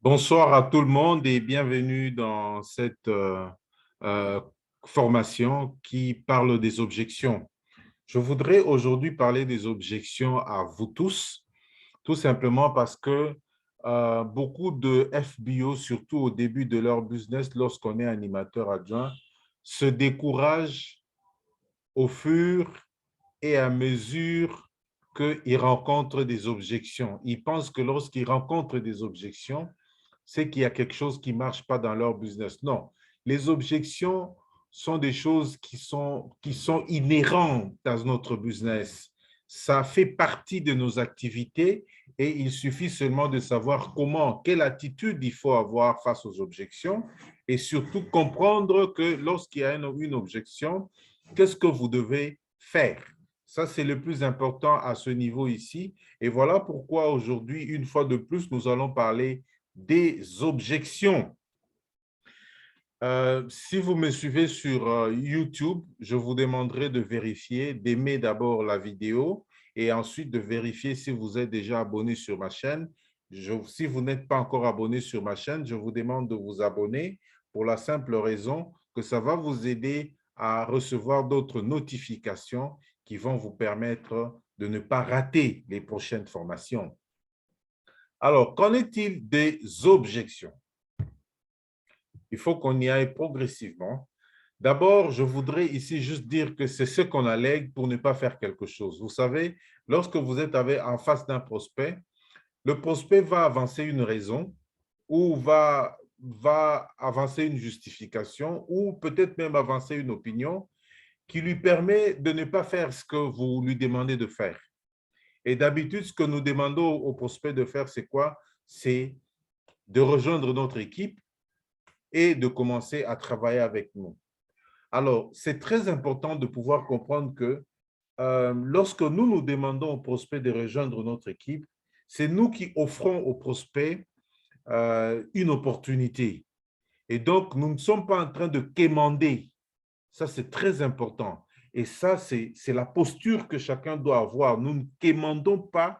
Bonsoir à tout le monde et bienvenue dans cette euh, formation qui parle des objections. Je voudrais aujourd'hui parler des objections à vous tous, tout simplement parce que beaucoup de FBO, surtout au début de leur business, lorsqu'on est animateur adjoint, se découragent au fur et à mesure qu'ils rencontrent des objections. Ils pensent que lorsqu'ils rencontrent des objections, c'est qu'il y a quelque chose qui ne marche pas dans leur business. Non, les objections sont des choses qui sont inhérentes dans notre business. Ça fait partie de nos activités et il suffit seulement de savoir comment, quelle attitude il faut avoir face aux objections et surtout comprendre que lorsqu'il y a une objection, qu'est-ce que vous devez faire? Ça, c'est le plus important à ce niveau ici. Et voilà pourquoi aujourd'hui, une fois de plus, nous allons parler des objections. Si vous me suivez sur YouTube, je vous demanderai de vérifier, d'aimer d'abord la vidéo et ensuite de vérifier si vous êtes déjà abonné sur ma chaîne. Si vous n'êtes pas encore abonné sur ma chaîne, je vous demande de vous abonner pour la simple raison que ça va vous aider à recevoir d'autres notifications qui vont vous permettre de ne pas rater les prochaines formations. Alors, qu'en est-il des objections? Il faut qu'on y aille progressivement. D'abord, je voudrais ici juste dire que c'est ce qu'on allègue pour ne pas faire quelque chose. Vous savez, lorsque vous êtes en face d'un prospect, le prospect va avancer une raison ou va avancer une justification ou peut-être même avancer une opinion qui lui permet de ne pas faire ce que vous lui demandez de faire. Et d'habitude, ce que nous demandons au prospect de faire, c'est quoi? C'est de rejoindre notre équipe et de commencer à travailler avec nous. Alors, c'est très important de pouvoir comprendre que lorsque nous demandons au prospect de rejoindre notre équipe, c'est nous qui offrons au prospect une opportunité. Et donc, nous ne sommes pas en train de quémander. Ça, c'est très important. Et ça, c'est la posture que chacun doit avoir. Nous ne quémandons pas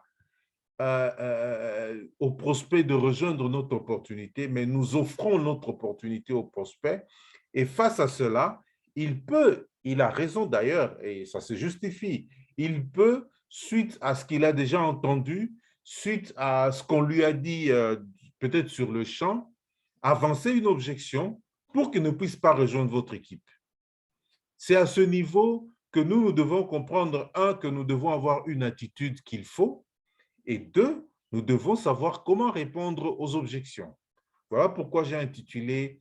au prospect de rejoindre notre opportunité, mais nous offrons notre opportunité au prospect. Et face à cela, il a raison d'ailleurs, et ça se justifie, il peut, suite à ce qu'il a déjà entendu, suite à ce qu'on lui a dit peut-être sur le champ, avancer une objection pour qu'il ne puisse pas rejoindre votre équipe. C'est à ce niveau que nous devons comprendre, un, que nous devons avoir une attitude qu'il faut, et deux, nous devons savoir comment répondre aux objections. Voilà pourquoi j'ai intitulé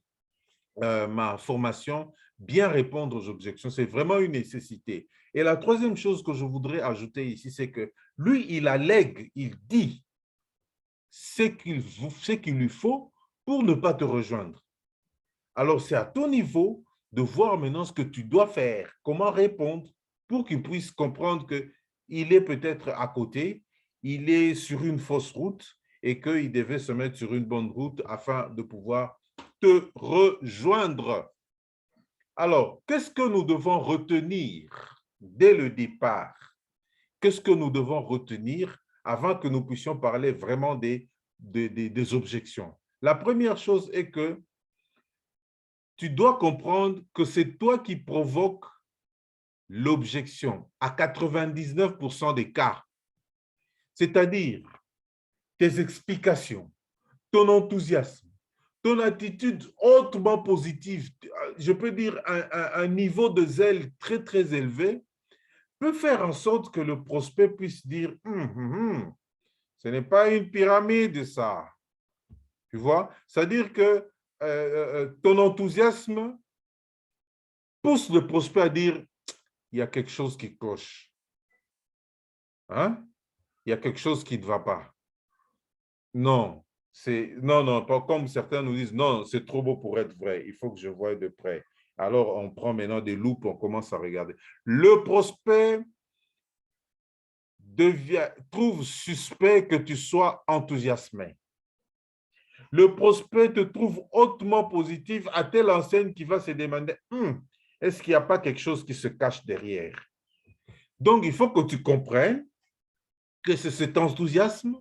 ma formation « Bien répondre aux objections ». C'est vraiment une nécessité. Et la troisième chose que je voudrais ajouter ici, c'est que lui, il allègue, il dit ce qu'il lui faut pour ne pas te rejoindre. Alors, c'est à ton niveau de voir maintenant ce que tu dois faire, comment répondre pour qu'il puisse comprendre qu'il est peut-être à côté, il est sur une fausse route et qu'il devait se mettre sur une bonne route afin de pouvoir te rejoindre. Alors, qu'est-ce que nous devons retenir dès le départ? Qu'est-ce que nous devons retenir avant que nous puissions parler vraiment des objections? La première chose est que tu dois comprendre que c'est toi qui provoques l'objection à 99% des cas. C'est-à-dire tes explications, ton enthousiasme, ton attitude hautement positive, je peux dire un niveau de zèle très, très élevé, peut faire en sorte que le prospect puisse dire ce n'est pas une pyramide, ça. Tu vois? C'est-à-dire que ton enthousiasme pousse le prospect à dire il y a quelque chose qui cloche. Hein? Il y a quelque chose qui ne va pas. Non, non, pas comme certains nous disent, non, c'est trop beau pour être vrai, il faut que je voie de près. Alors, on prend maintenant des loupes, on commence à regarder. Le prospect trouve suspect que tu sois enthousiasmé. Le prospect te trouve hautement positif à telle enseigne qui va se demander, est-ce qu'il n'y a pas quelque chose qui se cache derrière? Donc, il faut que tu comprennes que c'est cet enthousiasme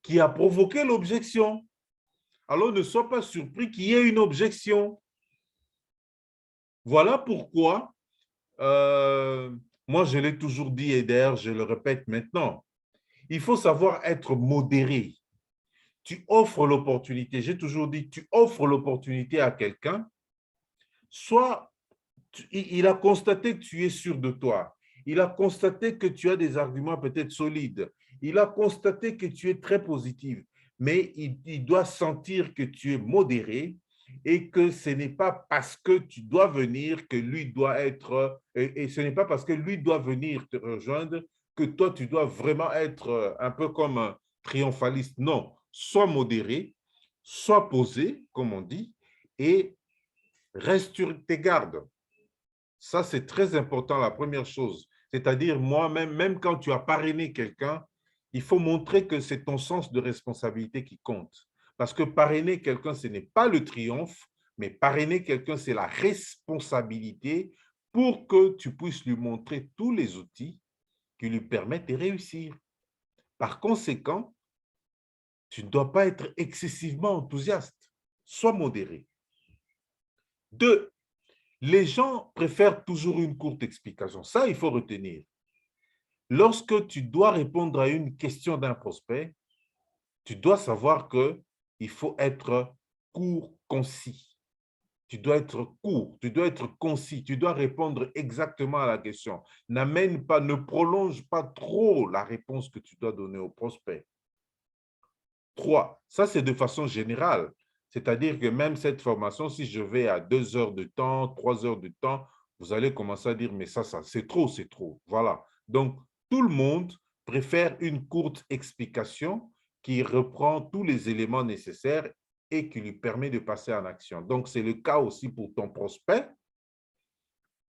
qui a provoqué l'objection. alors ne sois pas surpris qu'il y ait une objection. Voilà pourquoi, moi je l'ai toujours dit et d'ailleurs je le répète maintenant, il faut savoir être modéré. Tu offres l'opportunité, j'ai toujours dit, tu offres l'opportunité à quelqu'un, soit il a constaté que tu es sûr de toi, il a constaté que tu as des arguments peut-être solides, il a constaté que tu es très positif, mais il doit sentir que tu es modéré et que ce n'est pas parce que tu dois venir que lui doit être, et ce n'est pas parce que lui doit venir te rejoindre que toi, tu dois vraiment être un peu comme un triomphaliste. Non, sois modéré, sois posé, comme on dit, et reste sur tes gardes. Ça, c'est très important, la première chose. C'est-à-dire, moi-même, même quand tu as parrainé quelqu'un, il faut montrer que c'est ton sens de responsabilité qui compte. Parce que parrainer quelqu'un, ce n'est pas le triomphe, mais parrainer quelqu'un, c'est la responsabilité pour que tu puisses lui montrer tous les outils qui lui permettent de réussir. Par conséquent, tu ne dois pas être excessivement enthousiaste. Sois modéré. Deux, les gens préfèrent toujours une courte explication. Ça, il faut retenir. Lorsque tu dois répondre à une question d'un prospect, tu dois savoir qu'il faut être court, concis. Tu dois être court, tu dois être concis, tu dois répondre exactement à la question. N'amène pas, ne prolonge pas trop la réponse que tu dois donner au prospect. 3, ça c'est de façon générale. C'est-à-dire que même cette formation, si je vais à 2 heures de temps, 3 heures de temps, vous allez commencer à dire, mais ça, c'est trop, c'est trop. Voilà. Donc, tout le monde préfère une courte explication qui reprend tous les éléments nécessaires et qui lui permet de passer en action. Donc, c'est le cas aussi pour ton prospect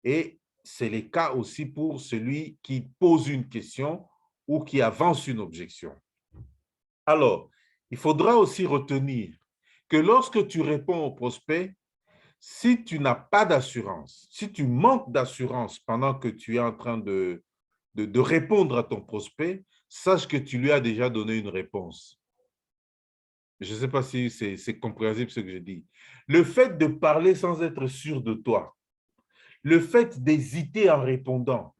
et c'est le cas aussi pour celui qui pose une question ou qui avance une objection. Alors, il faudra aussi retenir que lorsque tu réponds au prospect, si tu n'as pas d'assurance, si tu manques d'assurance pendant que tu es en train de répondre à ton prospect, sache que tu lui as déjà donné une réponse. Je ne sais pas si c'est compréhensible ce que je dis. Le fait de parler sans être sûr de toi, le fait d'hésiter en répondant,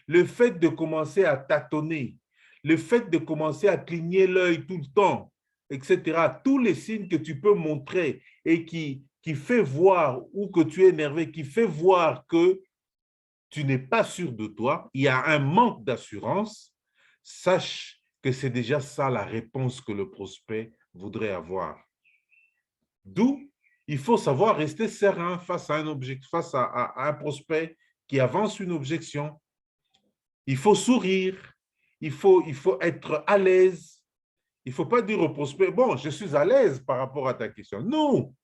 le fait de commencer à tâtonner, le fait de commencer à cligner l'œil tout le temps, etc., tous les signes que tu peux montrer et qui fait voir ou que tu es énervé, qui fait voir que tu n'es pas sûr de toi, il y a un manque d'assurance, sache que c'est déjà ça la réponse que le prospect voudrait avoir. D'où il faut savoir rester serein face à un objectif, face à un prospect qui avance une objection. Il faut sourire, il faut être à l'aise. Il ne faut pas dire au prospect, bon, je suis à l'aise par rapport à ta question. Non,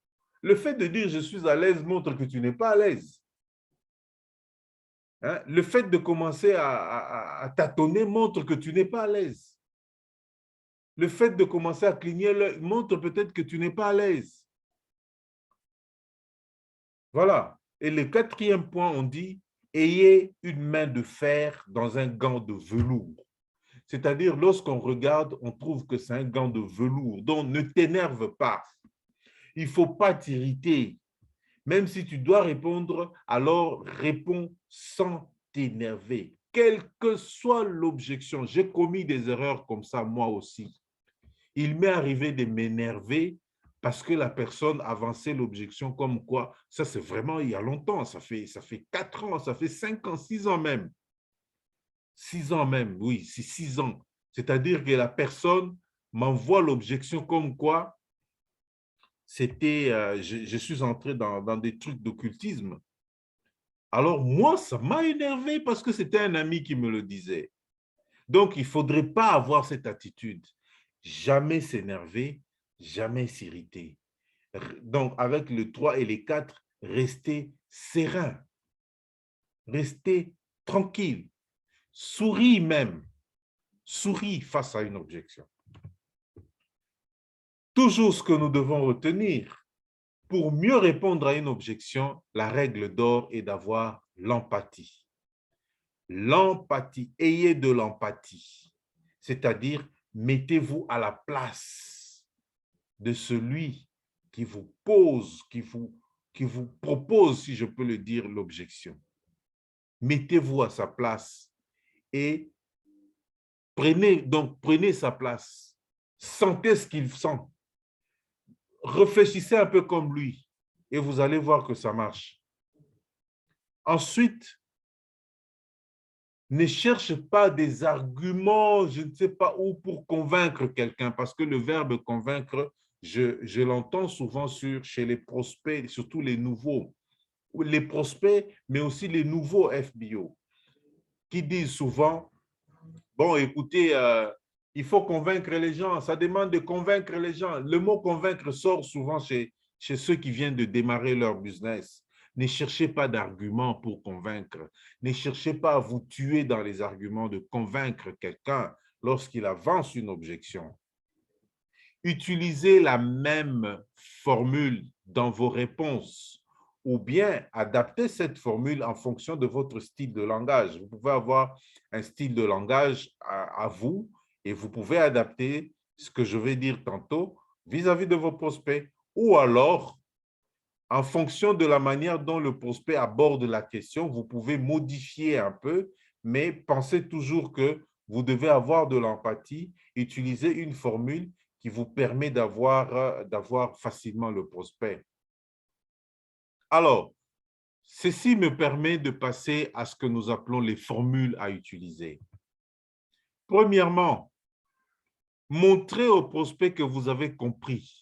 le fait de dire je suis à l'aise montre que tu n'es pas à l'aise. Hein? Le fait de commencer à tâtonner montre que tu n'es pas à l'aise. Le fait de commencer à cligner l'œil montre peut-être que tu n'es pas à l'aise. Voilà. Et le quatrième point, on dit, ayez une main de fer dans un gant de velours. C'est-à-dire, lorsqu'on regarde, on trouve que c'est un gant de velours. Donc, ne t'énerve pas. Il ne faut pas t'irriter. Même si tu dois répondre, alors réponds sans t'énerver. Quelle que soit l'objection, j'ai commis des erreurs comme ça moi aussi. Il m'est arrivé de m'énerver parce que la personne avançait l'objection comme quoi, ça c'est vraiment il y a longtemps, ça fait 4 ans, ça fait 5 ans, 6 ans même. 6 ans même, oui, c'est 6 ans. C'est-à-dire que la personne m'envoie l'objection comme quoi c'était, je suis entré dans des trucs d'occultisme. Alors moi, ça m'a énervé parce que c'était un ami qui me le disait. Donc, il ne faudrait pas avoir cette attitude. Jamais s'énerver, jamais s'irriter. Donc, avec le 3 et les 4, restez serein, restez tranquille, souris même, souris face à une objection. Toujours ce que nous devons retenir, pour mieux répondre à une objection, la règle d'or est d'avoir l'empathie. L'empathie, ayez de l'empathie, c'est-à-dire mettez-vous à la place de celui qui vous pose, qui vous propose, si je peux le dire, l'objection. Mettez-vous à sa place et prenez sa place. Sentez ce qu'il sent. Réfléchissez un peu comme lui et vous allez voir que ça marche. Ensuite, ne cherche pas des arguments, je ne sais pas où, pour convaincre quelqu'un, parce que le verbe convaincre, je l'entends souvent chez les prospects, surtout les nouveaux, les prospects, mais aussi les nouveaux FBO, qui disent souvent, bon, écoutez, il faut convaincre les gens, ça demande de convaincre les gens. Le mot convaincre sort souvent chez ceux qui viennent de démarrer leur business. Ne cherchez pas d'arguments pour convaincre. Ne cherchez pas à vous tuer dans les arguments de convaincre quelqu'un lorsqu'il avance une objection. Utilisez la même formule dans vos réponses ou bien adaptez cette formule en fonction de votre style de langage. Vous pouvez avoir un style de langage à vous et vous pouvez adapter ce que je vais dire tantôt vis-à-vis de vos prospects ou alors en fonction de la manière dont le prospect aborde la question, vous pouvez modifier un peu, mais pensez toujours que vous devez avoir de l'empathie, utiliser une formule qui vous permet d'avoir facilement le prospect. Alors, ceci me permet de passer à ce que nous appelons les formules à utiliser. Premièrement, montrez au prospect que vous avez compris,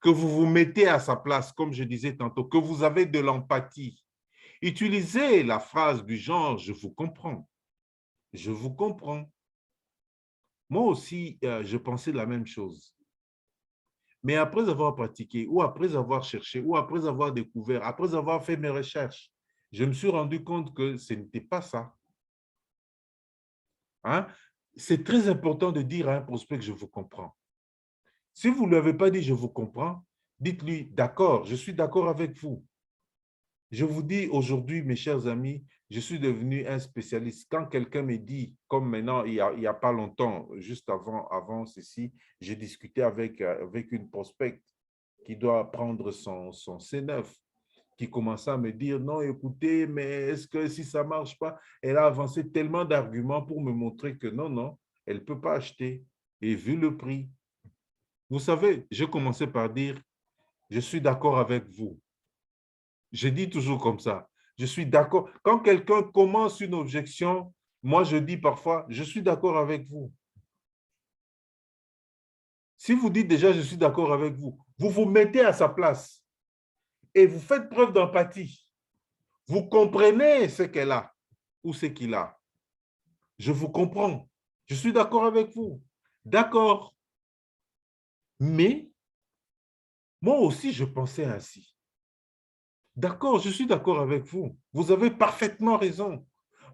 que vous vous mettez à sa place, comme je disais tantôt, que vous avez de l'empathie. Utilisez la phrase du genre « je vous comprends »,« je vous comprends ». Moi aussi, je pensais la même chose. Mais après avoir pratiqué, ou après avoir cherché, ou après avoir découvert, après avoir fait mes recherches, je me suis rendu compte que ce n'était pas ça. Hein? C'est très important de dire à un prospect que je vous comprends. Si vous ne lui avez pas dit je vous comprends, dites-lui d'accord, je suis d'accord avec vous. Je vous dis aujourd'hui, mes chers amis, je suis devenu un spécialiste. Quand quelqu'un me dit, comme maintenant, il y a pas longtemps, juste avant ceci, j'ai discuté avec une prospecte qui doit prendre son C9, qui commençait à me dire, non, écoutez, mais est-ce que si ça ne marche pas, elle a avancé tellement d'arguments pour me montrer que non, non, elle ne peut pas acheter. Et vu le prix, vous savez, j'ai commencé par dire, je suis d'accord avec vous. Je dis toujours comme ça. Je suis d'accord. Quand quelqu'un commence une objection, moi, je dis parfois, je suis d'accord avec vous. Si vous dites déjà, je suis d'accord avec vous, vous vous mettez à sa place et vous faites preuve d'empathie. Vous comprenez ce qu'elle a ou ce qu'il a. Je vous comprends. Je suis d'accord avec vous. D'accord. Mais moi aussi, je pensais ainsi. D'accord, je suis d'accord avec vous. Vous avez parfaitement raison.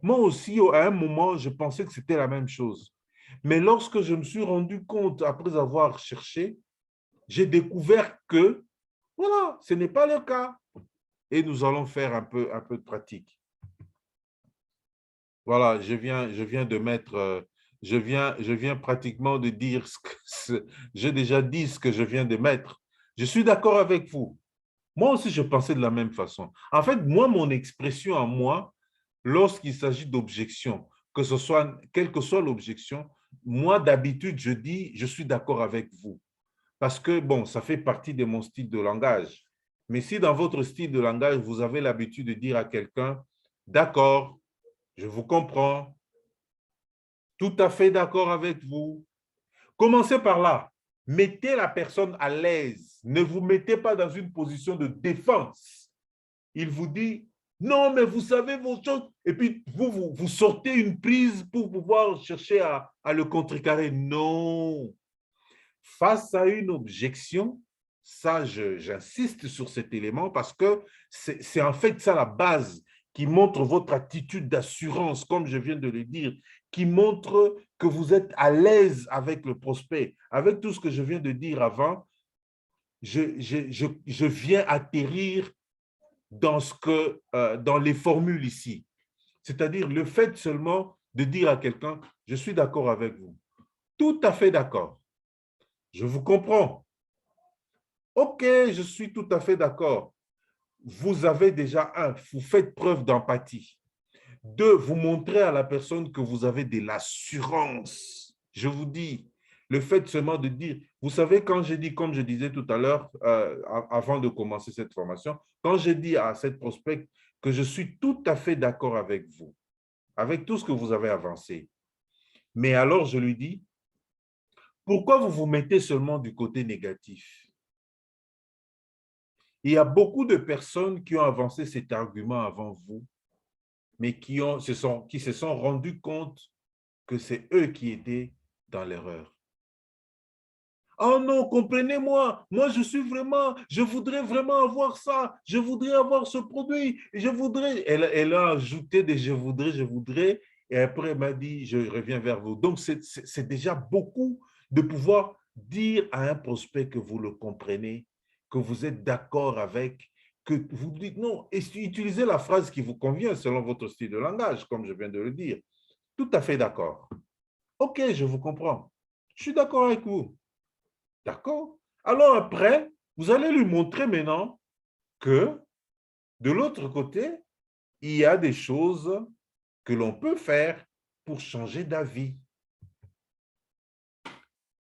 Moi aussi, à un moment, je pensais que c'était la même chose. Mais lorsque je me suis rendu compte, après avoir cherché, j'ai découvert que, voilà, ce n'est pas le cas. Et nous allons faire un peu de pratique. Voilà, je viens de mettre, je viens pratiquement de dire j'ai déjà dit ce que je viens de mettre. Je suis d'accord avec vous. Moi aussi, je pensais de la même façon. En fait, moi, mon expression à moi, lorsqu'il s'agit d'objection, que ce soit, quelle que soit l'objection, moi, d'habitude, je dis, je suis d'accord avec vous. Parce que, bon, ça fait partie de mon style de langage. Mais si dans votre style de langage, vous avez l'habitude de dire à quelqu'un, d'accord, je vous comprends, tout à fait d'accord avec vous. Commencez par là. Mettez la personne à l'aise. Ne vous mettez pas dans une position de défense. Il vous dit, non, mais vous savez vos choses. Et puis, vous sortez une prise pour pouvoir chercher à le contrecarrer. Non. Face à une objection, ça, j'insiste sur cet élément parce que c'est en fait ça la base qui montre votre attitude d'assurance, comme je viens de le dire, qui montre que vous êtes à l'aise avec le prospect. Avec tout ce que je viens de dire avant, je viens atterrir dans les formules ici. C'est-à-dire le fait seulement de dire à quelqu'un, je suis d'accord avec vous. Tout à fait d'accord. Je vous comprends. OK, je suis tout à fait d'accord. Vous avez déjà vous faites preuve d'empathie. Deux, vous montrez à la personne que vous avez de l'assurance. Je vous dis, le fait seulement de dire, vous savez, quand j'ai dit, comme je disais tout à l'heure, avant de commencer cette formation, quand j'ai dit à cette prospect que je suis tout à fait d'accord avec vous, avec tout ce que vous avez avancé, mais alors je lui dis, pourquoi vous vous mettez seulement du côté négatif? Il y a beaucoup de personnes qui ont avancé cet argument avant vous, mais qui se sont rendus compte que c'est eux qui étaient dans l'erreur. Oh non, comprenez-moi, moi je voudrais vraiment avoir ça, je voudrais avoir ce produit, je voudrais. Elle a ajouté des je voudrais, et après elle m'a dit, je reviens vers vous. Donc c'est déjà beaucoup de pouvoir dire à un prospect que vous le comprenez, que vous êtes d'accord avec, que vous dites non, et utilisez la phrase qui vous convient selon votre style de langage, comme je viens de le dire. Tout à fait d'accord. OK, je vous comprends. Je suis d'accord avec vous. D'accord? Alors après, vous allez lui montrer maintenant que de l'autre côté, il y a des choses que l'on peut faire pour changer d'avis.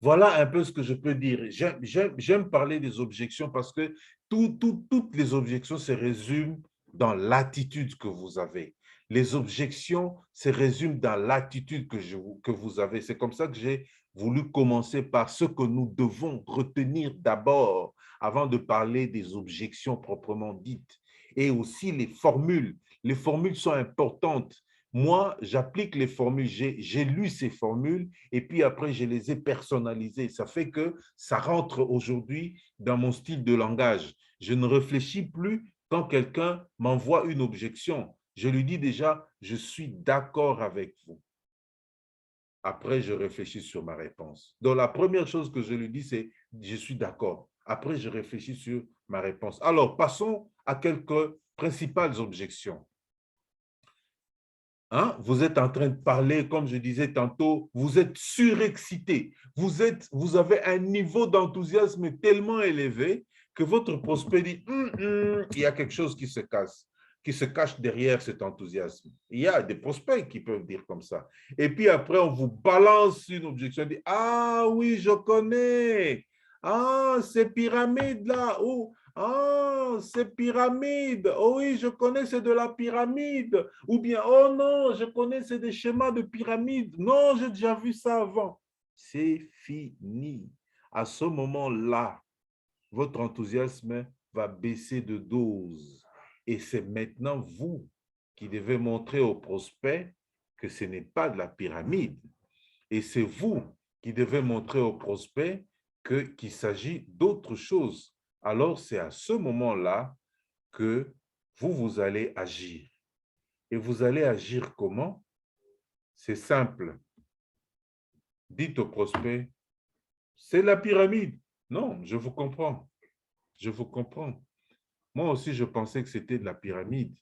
Voilà un peu ce que je peux dire. J'aime parler des objections parce que toutes les objections se résument dans l'attitude que vous avez. Les objections se résument dans l'attitude que vous avez. C'est comme ça que j'ai voulu commencer par ce que nous devons retenir d'abord avant de parler des objections proprement dites. Et aussi les formules. Les formules sont importantes. Moi, j'applique les formules. J'ai lu ces formules et puis après, je les ai personnalisés. Ça fait que ça rentre aujourd'hui dans mon style de langage. Je ne réfléchis plus quand quelqu'un m'envoie une objection. Je lui dis déjà, je suis d'accord avec vous. Après, je réfléchis sur ma réponse. Donc, la première chose que je lui dis, c'est je suis d'accord. Après, je réfléchis sur ma réponse. Alors, passons à quelques principales objections. Hein? Vous êtes en train de parler, comme je disais tantôt, vous êtes surexcité. Vous avez un niveau d'enthousiasme tellement élevé que votre prospect dit il y a quelque chose qui se casse, qui se cache derrière cet enthousiasme. Il y a des prospects qui peuvent dire comme ça. Et puis après, on vous balance une objection, on dit ah oui, je connais. Ah, ces pyramides-là. Oh, ah, c'est pyramide. Oh oui, je connais, c'est de la pyramide. Ou bien, oh non, je connais, c'est des schémas de pyramide. Non, j'ai déjà vu ça avant. C'est fini. À ce moment-là, votre enthousiasme va baisser de dose. Et c'est maintenant vous qui devez montrer au prospect que ce n'est pas de la pyramide. Et c'est vous qui devez montrer au prospect qu'il s'agit d'autre chose. Alors, c'est à ce moment-là que vous allez agir. Et vous allez agir comment? C'est simple. Dites au prospect, c'est la pyramide. Non, je vous comprends. Je vous comprends. Moi aussi, je pensais que c'était de la pyramide.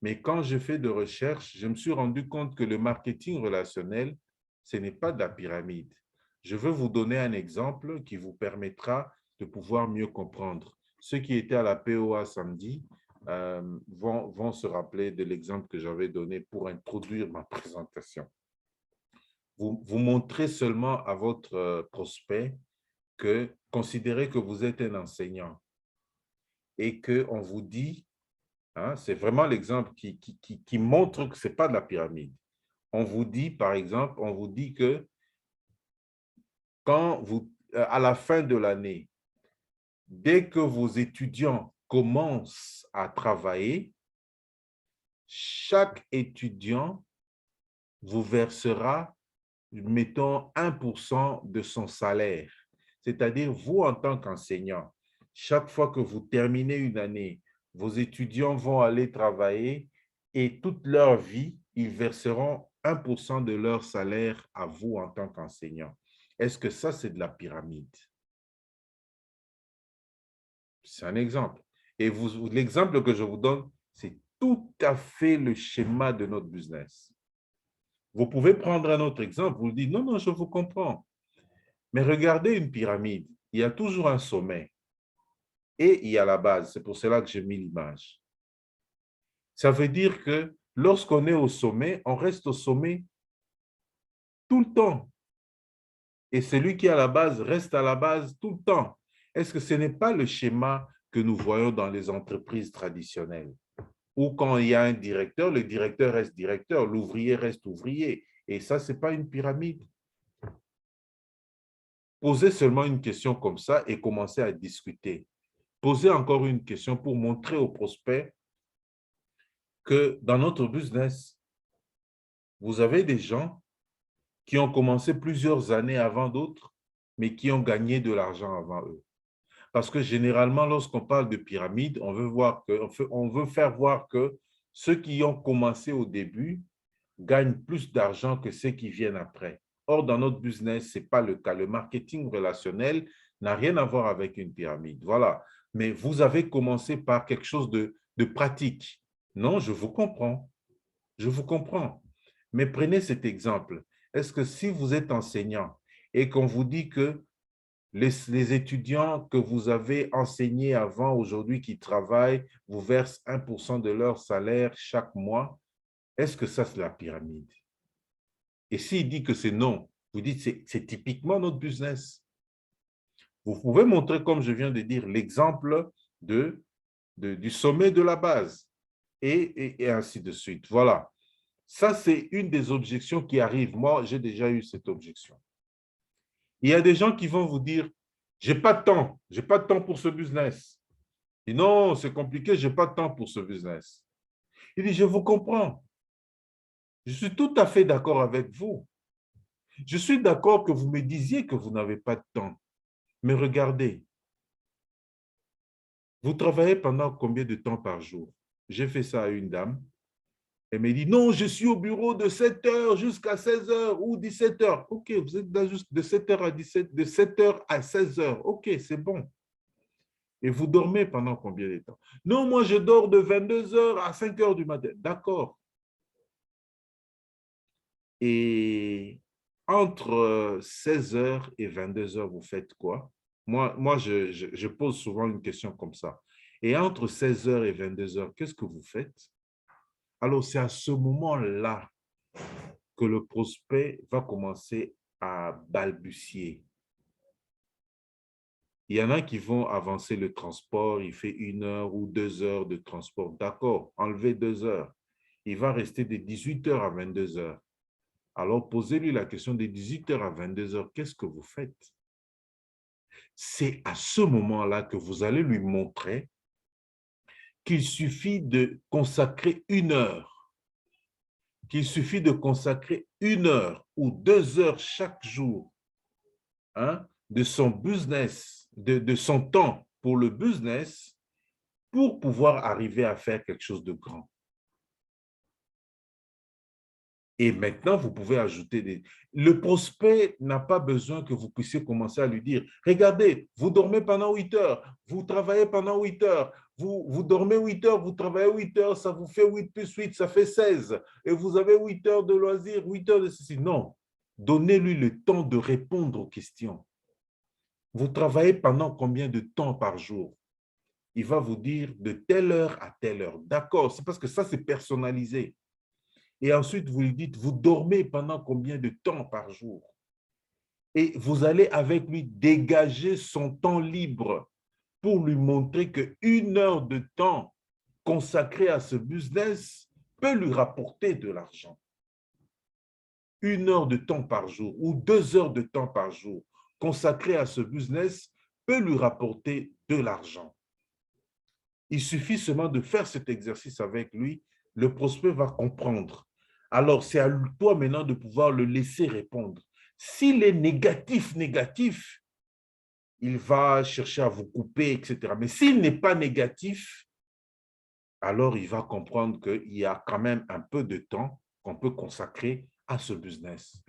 Mais quand j'ai fait de recherches, je me suis rendu compte que le marketing relationnel, ce n'est pas de la pyramide. Je veux vous donner un exemple qui vous permettra de pouvoir mieux comprendre. Ceux qui étaient à la POA samedi vont se rappeler de l'exemple que j'avais donné pour introduire ma présentation. Vous montrez seulement à votre prospect que considérez que vous êtes un enseignant et qu'on vous dit, hein, c'est vraiment l'exemple qui montre que ce n'est pas de la pyramide. On vous dit, par exemple, on vous dit que quand à la fin de l'année, dès que vos étudiants commencent à travailler, chaque étudiant vous versera, mettons, 1% de son salaire. C'est-à-dire, vous, en tant qu'enseignant, chaque fois que vous terminez une année, vos étudiants vont aller travailler et toute leur vie, ils verseront 1% de leur salaire à vous en tant qu'enseignant. Est-ce que ça, c'est de la pyramide? C'est un exemple. Et l'exemple que je vous donne, c'est tout à fait le schéma de notre business. Vous pouvez prendre un autre exemple, vous dites, non, non, je vous comprends. Mais regardez une pyramide, il y a toujours un sommet. et il y a la base. C'est pour cela que j'ai mis l'image. Ça veut dire que lorsqu'on est au sommet, on reste au sommet tout le temps. Et celui qui est à la base reste à la base tout le temps. Est-ce que ce n'est pas le schéma que nous voyons dans les entreprises traditionnelles? Où quand il y a un directeur, le directeur reste directeur, l'ouvrier reste ouvrier. Et ça, ce n'est pas une pyramide. Posez seulement une question comme ça et commencez à discuter. Posez encore une question pour montrer aux prospects que dans notre business, vous avez des gens qui ont commencé plusieurs années avant d'autres, mais qui ont gagné de l'argent avant eux. Parce que généralement, lorsqu'on parle de pyramide, on veut faire voir que ceux qui ont commencé au début gagnent plus d'argent que ceux qui viennent après. Or, dans notre business, ce n'est pas le cas. Le marketing relationnel n'a rien à voir avec une pyramide. Voilà. Mais vous avez commencé par quelque chose de pratique. Non, je vous comprends. Je vous comprends. Mais prenez cet exemple. Est-ce que si vous êtes enseignant et qu'on vous dit que les étudiants que vous avez enseignés avant, aujourd'hui, qui travaillent, vous versent 1% de leur salaire chaque mois, est-ce que ça, c'est la pyramide? Et s'il dit que c'est non, vous dites c'est typiquement notre business. Vous pouvez montrer, comme je viens de dire, l'exemple du sommet de la base et ainsi de suite. Voilà. Ça, c'est une des objections qui arrivent. Moi, j'ai déjà eu cette objection. Il y a des gens qui vont vous dire, j'ai pas de temps, j'ai pas de temps pour ce business. Et non, c'est compliqué, j'ai pas de temps pour ce business. Il dit, je vous comprends. Je suis tout à fait d'accord avec vous. Je suis d'accord que vous me disiez que vous n'avez pas de temps. Mais regardez, vous travaillez pendant combien de temps par jour? J'ai fait ça à une dame. Elle m'a dit, non, je suis au bureau de 7 heures jusqu'à 16 heures ou 17 heures. OK, vous êtes là juste de 7 heures à 17, de 7 heures à 16 heures. OK, c'est bon. Et vous dormez pendant combien de temps? Non, moi, je dors de 22 heures à 5 heures du matin. D'accord. Et entre 16 heures et 22 heures, vous faites quoi? Moi je pose souvent une question comme ça. Et entre 16 heures et 22 heures, qu'est-ce que vous faites? Alors, c'est à ce moment-là que le prospect va commencer à balbutier. Il y en a qui vont avancer le transport, il fait 1 heure ou 2 heures de transport. D'accord, enlevez 2 heures. Il va rester de 18 heures à 22 heures. Alors, posez-lui la question de 18 heures à 22 heures, qu'est-ce que vous faites? C'est à ce moment-là que vous allez lui montrer qu'il suffit de consacrer 1 heure, qu'il suffit de consacrer 1 heure ou 2 heures chaque jour, hein, de son business, de son temps pour le business, pour pouvoir arriver à faire quelque chose de grand. Et maintenant, vous pouvez ajouter des... Le prospect n'a pas besoin que vous puissiez commencer à lui dire, regardez, vous dormez pendant 8 heures, vous travaillez pendant 8 heures, vous dormez 8 heures, vous travaillez 8 heures, ça vous fait 8 plus 8, ça fait 16. Et vous avez 8 heures de loisirs, 8 heures de ceci. Non, donnez-lui le temps de répondre aux questions. Vous travaillez pendant combien de temps par jour? Il va vous dire de telle heure à telle heure. D'accord, c'est parce que ça, c'est personnalisé. Et ensuite, vous lui dites, vous dormez pendant combien de temps par jour? Et vous allez avec lui dégager son temps libre pour lui montrer qu'1 heure de temps consacré à ce business peut lui rapporter de l'argent. 1 heure de temps par jour ou 2 heures de temps par jour consacré à ce business peut lui rapporter de l'argent. Il suffit seulement de faire cet exercice avec lui, le prospect va comprendre. Alors, c'est à toi maintenant de pouvoir le laisser répondre. S'il est négatif, il va chercher à vous couper, etc. Mais s'il n'est pas négatif, alors il va comprendre qu'il y a quand même un peu de temps qu'on peut consacrer à ce business.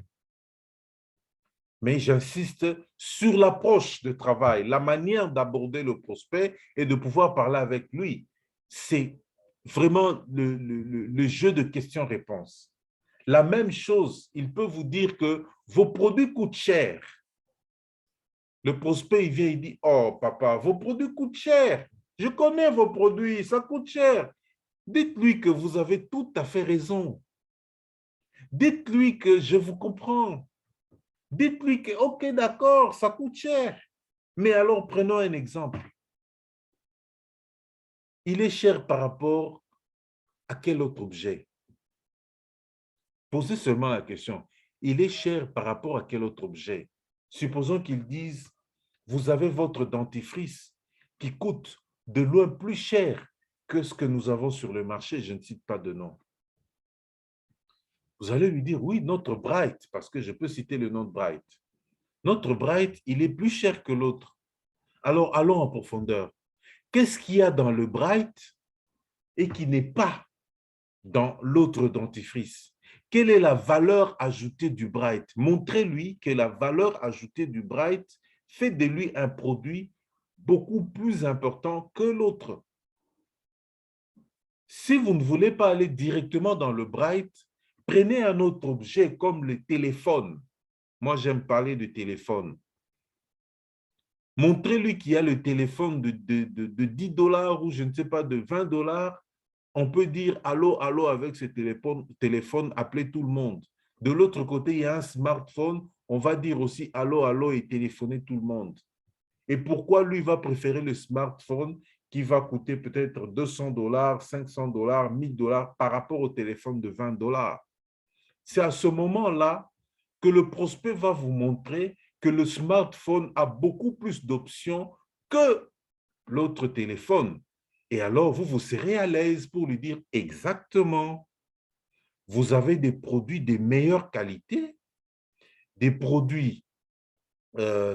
Mais j'insiste sur l'approche de travail, la manière d'aborder le prospect et de pouvoir parler avec lui. C'est vraiment le jeu de questions-réponses. La même chose, il peut vous dire que vos produits coûtent cher. Le prospect, il vient, il dit, oh papa, vos produits coûtent cher. Je connais vos produits, ça coûte cher. Dites-lui que vous avez tout à fait raison. Dites-lui que je vous comprends. Dites-lui que, ok, d'accord, ça coûte cher. Mais alors, prenons un exemple. Il est cher par rapport à quel autre objet? Posez seulement la question. Il est cher par rapport à quel autre objet? Supposons qu'ils disent, vous avez votre dentifrice qui coûte de loin plus cher que ce que nous avons sur le marché. Je ne cite pas de nom. Vous allez lui dire, oui, notre Bright, parce que je peux citer le nom de Bright. Notre Bright, il est plus cher que l'autre. Alors, allons en profondeur. Qu'est-ce qu'il y a dans le Bright et qui n'est pas dans l'autre dentifrice? Quelle est la valeur ajoutée du Bright? Montrez-lui que la valeur ajoutée du Bright fait de lui un produit beaucoup plus important que l'autre. Si vous ne voulez pas aller directement dans le Bright, prenez un autre objet comme le téléphone. Moi, j'aime parler de téléphone. Montrez-lui qu'il y a le téléphone de 10 dollars ou je ne sais pas, de 20 dollars. On peut dire allô, allô avec ce téléphone, appelez tout le monde. De l'autre côté, il y a un smartphone. On va dire aussi allô, allô et téléphoner tout le monde. Et pourquoi lui va préférer le smartphone qui va coûter peut-être 200 dollars, 500 dollars, 1000 dollars par rapport au téléphone de 20 dollars? C'est à ce moment-là que le prospect va vous montrer que le smartphone a beaucoup plus d'options que l'autre téléphone. Et alors, vous serez à l'aise pour lui dire exactement, vous avez des produits de meilleure qualité, des produits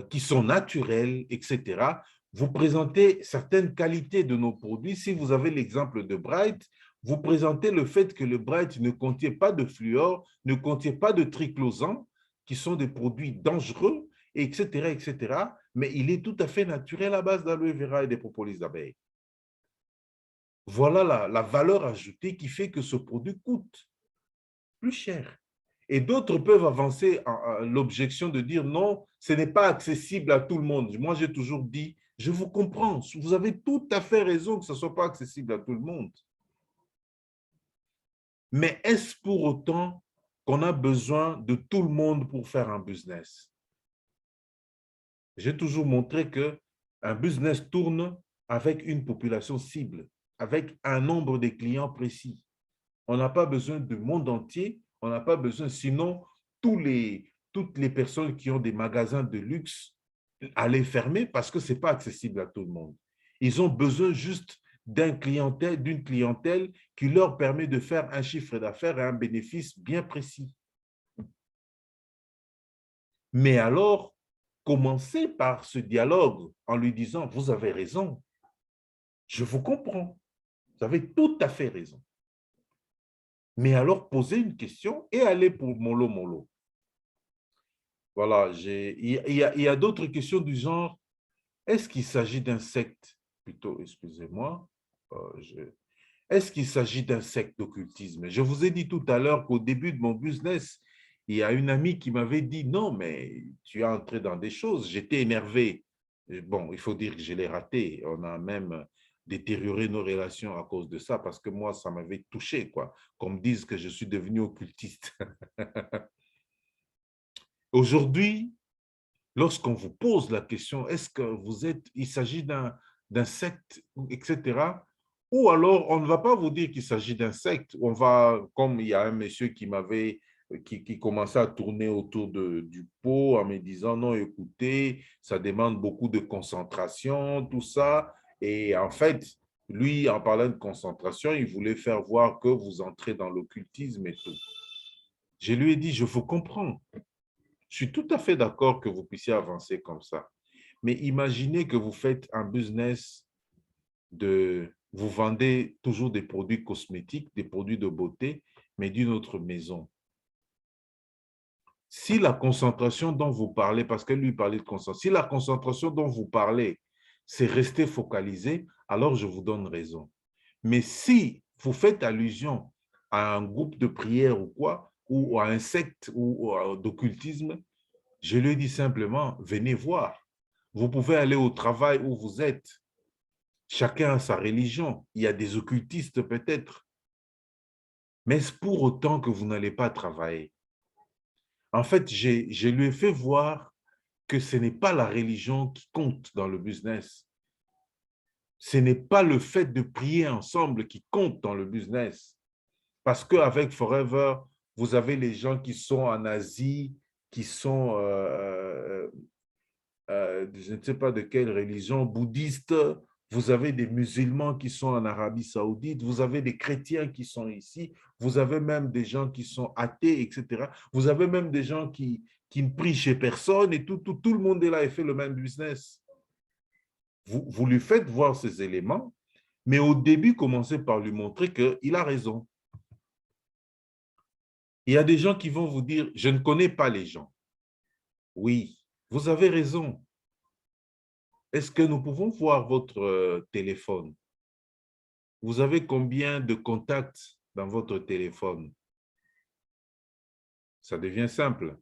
qui sont naturels, etc. Vous présentez certaines qualités de nos produits. Si vous avez l'exemple de Bright, vous présentez le fait que le Bright ne contient pas de fluor, ne contient pas de triclosan, qui sont des produits dangereux, etc., etc. Mais il est tout à fait naturel à base d'aloe vera et des propolis d'abeilles. Voilà la valeur ajoutée qui fait que ce produit coûte plus cher. Et d'autres peuvent avancer l'objection de dire non, ce n'est pas accessible à tout le monde. Moi, j'ai toujours dit, je vous comprends, vous avez tout à fait raison que ce ne soit pas accessible à tout le monde. Mais est-ce pour autant qu'on a besoin de tout le monde pour faire un business? J'ai toujours montré qu'un business tourne avec une population cible, avec un nombre de clients précis. On n'a pas besoin du monde entier, on n'a pas besoin, sinon toutes les personnes qui ont des magasins de luxe allaient fermer parce que ce n'est pas accessible à tout le monde. Ils ont besoin juste d'une clientèle qui leur permet de faire un chiffre d'affaires et un bénéfice bien précis. Mais alors, commencez par ce dialogue en lui disant, vous avez raison, je vous comprends, vous avez tout à fait raison. Mais alors, posez une question et allez pour mollo mollo. Voilà, il y a d'autres questions du genre, est-ce qu'il s'agit d'insectes, plutôt, excusez-moi, est-ce qu'il s'agit d'insectes d'occultisme? Je vous ai dit tout à l'heure qu'au début de mon business, il y a une amie qui m'avait dit, non, mais tu es entré dans des choses. J'étais énervé. Bon, il faut dire que je l'ai raté. On a même détérioré nos relations à cause de ça, parce que moi, ça m'avait touché, quoi. Qu'on me dise que je suis devenu occultiste. Aujourd'hui, lorsqu'on vous pose la question, est-ce que vous êtes, il s'agit d'insectes, etc., ou alors on ne va pas vous dire qu'il s'agit d'insectes, on va, comme il y a un monsieur qui commençait à tourner autour du pot en me disant, non, écoutez, ça demande beaucoup de concentration, tout ça, et en fait, lui, en parlant de concentration, il voulait faire voir que vous entrez dans l'occultisme et tout. Je lui ai dit, je vous comprends. Je suis tout à fait d'accord que vous puissiez avancer comme ça. Mais imaginez que vous faites un business vous vendez toujours des produits cosmétiques, des produits de beauté, mais d'une autre maison. Si la concentration dont vous parlez, parce que lui parlait de concentration, si la concentration dont vous parlez, c'est rester focalisé, alors je vous donne raison. Mais si vous faites allusion à un groupe de prière ou quoi, ou à un secte ou d'occultisme, je lui dis simplement, venez voir. Vous pouvez aller au travail où vous êtes. Chacun a sa religion. Il y a des occultistes peut-être. Mais est-ce pour autant que vous n'allez pas travailler? En fait, je lui ai fait voir que ce n'est pas la religion qui compte dans le business. Ce n'est pas le fait de prier ensemble qui compte dans le business. Parce qu'avec Forever, vous avez les gens qui sont en Asie, qui sont, je ne sais pas de quelle religion, bouddhiste. Vous avez des musulmans qui sont en Arabie Saoudite. Vous avez des chrétiens qui sont ici. Vous avez même des gens qui sont athées, etc. Vous avez même des gens qui ne prient chez personne et tout le monde est là et fait le même business. Vous lui faites voir ces éléments, mais au début, commencez par lui montrer qu'il a raison. Il y a des gens qui vont vous dire, je ne connais pas les gens. Oui, vous avez raison. Est-ce que nous pouvons voir votre téléphone? Vous avez combien de contacts dans votre téléphone? Ça devient simple.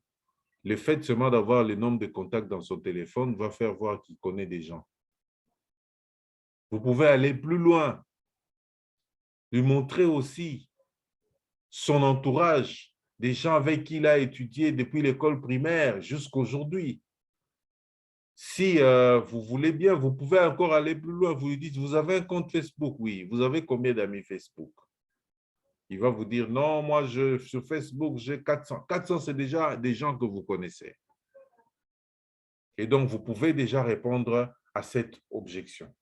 Le fait seulement d'avoir le nombre de contacts dans son téléphone va faire voir qu'il connaît des gens. Vous pouvez aller plus loin. Lui montrer aussi son entourage, des gens avec qui il a étudié depuis l'école primaire jusqu'à aujourd'hui. Si vous voulez bien, vous pouvez encore aller plus loin. Vous lui dites, vous avez un compte Facebook? Oui. Vous avez combien d'amis Facebook? Il va vous dire, non, moi, sur Facebook, j'ai 400. 400, c'est déjà des gens que vous connaissez. Et donc, vous pouvez déjà répondre à cette objection.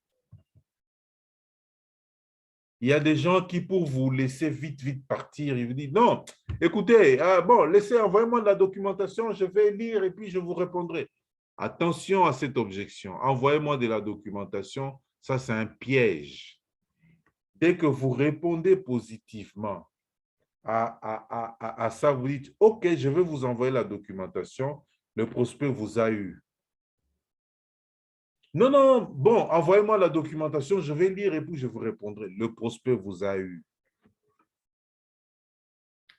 Il y a des gens qui, pour vous laisser vite partir, ils vous disent, non, écoutez, bon, envoyez-moi de la documentation, je vais lire et puis je vous répondrai. Attention à cette objection. Envoyez-moi de la documentation, ça, c'est un piège. Dès que vous répondez positivement à ça, vous dites, OK, je vais vous envoyer la documentation, le prospect vous a eu. Non, non, bon, envoyez-moi la documentation, je vais lire et puis je vous répondrai. Le prospect vous a eu.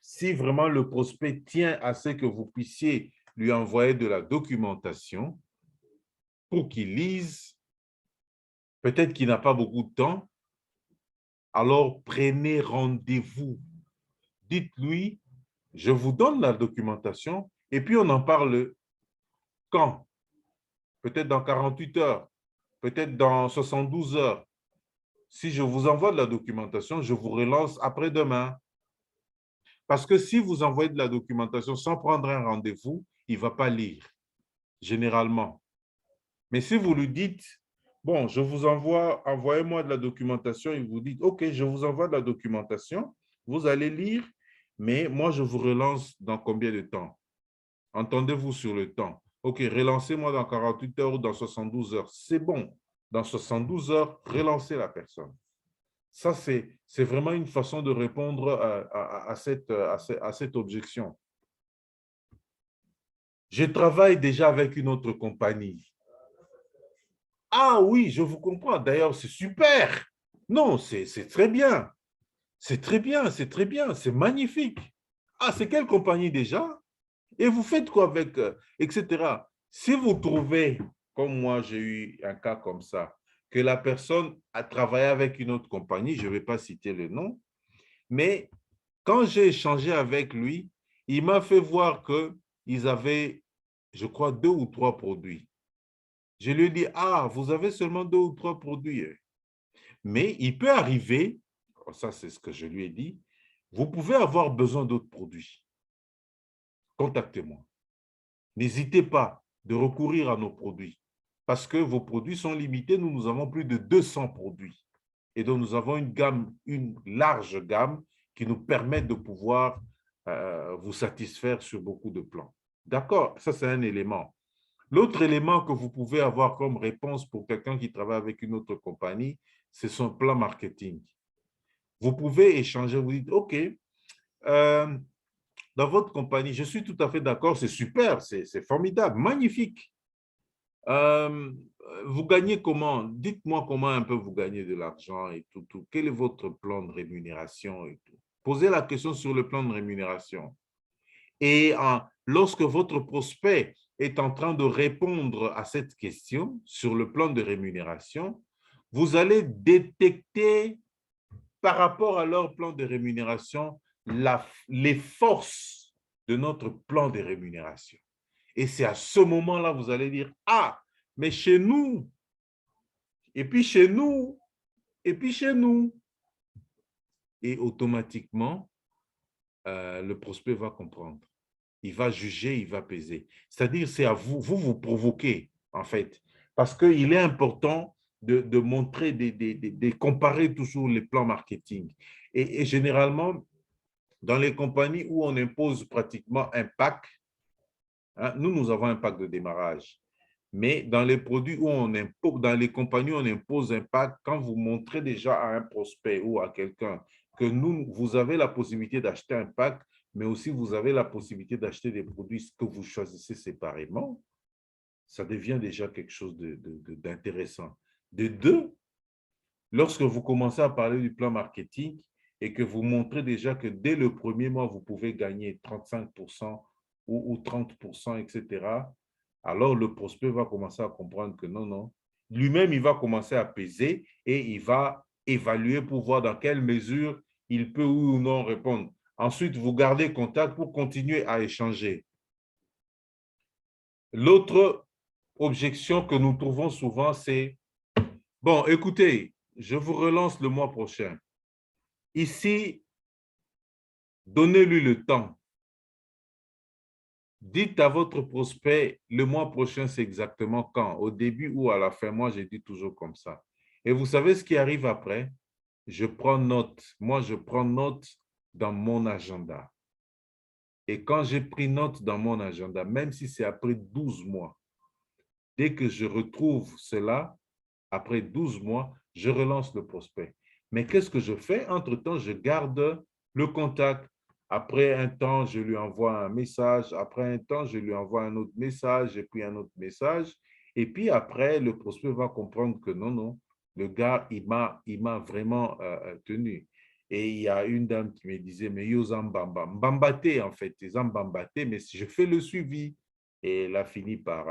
Si vraiment le prospect tient à ce que vous puissiez lui envoyer de la documentation pour qu'il lise, peut-être qu'il n'a pas beaucoup de temps, alors prenez rendez-vous. Dites-lui, je vous donne la documentation et puis on en parle quand? Peut-être dans 48 heures, peut-être dans 72 heures. Si je vous envoie de la documentation, je vous relance après-demain. Parce que si vous envoyez de la documentation sans prendre un rendez-vous, il ne va pas lire, généralement. Mais si vous lui dites, bon, je vous envoie, envoyez-moi de la documentation, et vous dites, OK, je vous envoie de la documentation, vous allez lire, mais moi, je vous relance dans combien de temps? Entendez-vous sur le temps? OK, relancez-moi dans 48 heures ou dans 72 heures. C'est bon. Dans 72 heures, relancez la personne. Ça, c'est vraiment une façon de répondre à cette objection. Je travaille déjà avec une autre compagnie. Ah oui, je vous comprends. D'ailleurs, c'est super. Non, c'est très bien. C'est très bien, c'est très bien. C'est magnifique. Ah, c'est quelle compagnie déjà? Et vous faites quoi avec, etc. Si vous trouvez, comme moi, j'ai eu un cas comme ça, que la personne a travaillé avec une autre compagnie, je ne vais pas citer le nom, mais quand j'ai échangé avec lui, il m'a fait voir qu'ils avaient, je crois, 2 ou 3 produits. Je lui ai dit, ah, vous avez seulement 2 ou 3 produits. Mais il peut arriver, ça c'est ce que je lui ai dit, vous pouvez avoir besoin d'autres produits. Contactez-moi. N'hésitez pas de recourir à nos produits parce que vos produits sont limités. Nous avons plus de 200 produits. Et donc, nous avons une large gamme qui nous permet de pouvoir vous satisfaire sur beaucoup de plans. D'accord? Ça, c'est un élément. L'autre élément que vous pouvez avoir comme réponse pour quelqu'un qui travaille avec une autre compagnie, c'est son plan marketing. Vous pouvez échanger, vous dites, OK, dans votre compagnie, je suis tout à fait d'accord, c'est super, c'est formidable, magnifique. Vous gagnez comment? Dites-moi comment un peu vous gagnez de l'argent et tout. Quel est votre plan de rémunération et tout? Posez la question sur le plan de rémunération. Et lorsque votre prospect est en train de répondre à cette question sur le plan de rémunération, vous allez détecter par rapport à leur plan de rémunération les forces de notre plan de rémunération. Et c'est à ce moment-là, vous allez dire, ah, mais chez nous, et puis chez nous, et puis chez nous. Et automatiquement, le prospect va comprendre. Il va juger, il va peser. C'est-à-dire, c'est à vous, vous provoquez, en fait. Parce qu'il est important de montrer, de comparer toujours les plans marketing. Et généralement, dans les compagnies où on impose pratiquement un pack, hein, nous avons un pack de démarrage. Mais dans les produits où on impose, dans les compagnies où on impose un pack, quand vous montrez déjà à un prospect ou à quelqu'un que vous avez la possibilité d'acheter un pack, mais aussi vous avez la possibilité d'acheter des produits que vous choisissez séparément, ça devient déjà quelque chose d'intéressant. De deux, lorsque vous commencez à parler du plan marketing et que vous montrez déjà que dès le premier mois, vous pouvez gagner 35% ou 30%, etc., alors le prospect va commencer à comprendre que non, non. Lui-même, il va commencer à peser et il va évaluer pour voir dans quelle mesure il peut ou non répondre. Ensuite, vous gardez contact pour continuer à échanger. L'autre objection que nous trouvons souvent, c'est « Bon, écoutez, je vous relance le mois prochain. Ici, donnez-lui le temps. Dites à votre prospect, le mois prochain, c'est exactement quand? Au début ou à la fin? Moi, j'ai dit toujours comme ça. Et vous savez ce qui arrive après? Je prends note. Moi, je prends note dans mon agenda. Et quand j'ai pris note dans mon agenda, même si c'est après 12 mois, dès que je retrouve cela, après 12 mois, je relance le prospect. Mais qu'est-ce que je fais? Entre-temps, je garde le contact. Après un temps, je lui envoie un message. Après un temps, je lui envoie un autre message et puis un autre message. Et puis après, le prospect va comprendre que non, non, le gars, il m'a vraiment tenu. Et il y a une dame qui me disait, mais yo Zambamba, Mbambaté en fait, Zambambaté, mais si je fais le suivi, et elle a fini par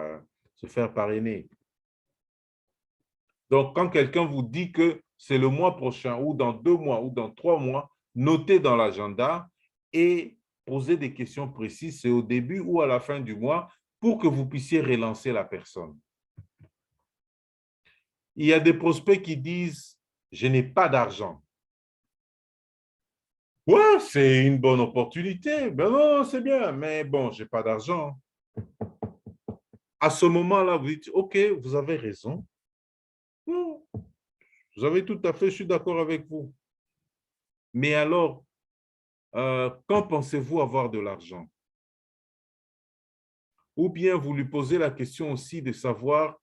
se faire parrainer. Donc, quand quelqu'un vous dit que c'est le mois prochain ou dans 2 mois ou dans 3 mois, notez dans l'agenda et posez des questions précises, c'est au début ou à la fin du mois pour que vous puissiez relancer la personne. Il y a des prospects qui disent « je n'ai pas d'argent ». Ouais, c'est une bonne opportunité. Ben non, c'est bien, mais bon, je n'ai pas d'argent. À ce moment-là, vous dites « ok, vous avez raison. Non, vous avez tout à fait, je suis d'accord avec vous. Mais alors, quand pensez-vous avoir de l'argent? Ou bien vous lui posez la question aussi de savoir